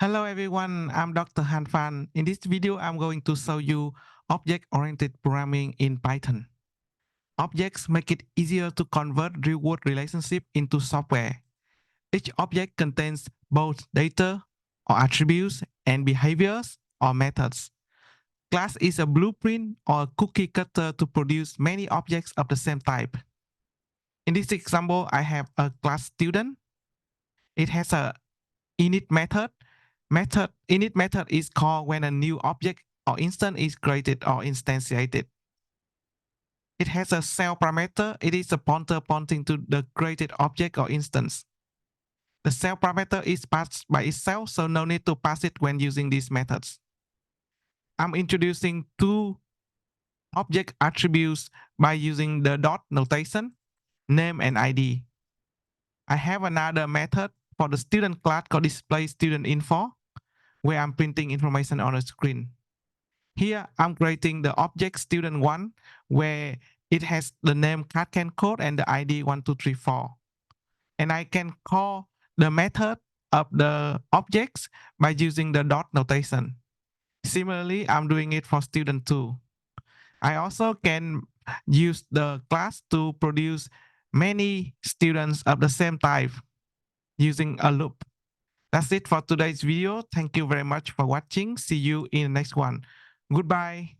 Hello everyone, I'm Dr. Han Phan. In this video, I'm going to show you object-oriented programming in Python. Objects make it easier to convert real-world relationship into software. Each object contains both data or attributes and behaviors or methods. Class is a blueprint or cookie cutter to produce many objects of the same type. In this example, I have a class student. It has a init method. Init method is called when a new object or instance is created or instantiated. It has a cell parameter. It is a pointer pointing to the created object or instance. The cell parameter is passed by itself, so no need to pass it when using these methods. I'm introducing two object attributes by using the dot notation, name and ID. I have another method for the student class called display student info, where I'm printing information on the screen. Here, I'm creating the object student1, where it has the name Katken code and the ID 1234. And I can call the method of the objects by using the dot notation. Similarly, I'm doing it for student2. I also can use the class to produce many students of the same type using a loop. That's it for today's video. Thank you very much for watching. See you in the next one. Goodbye.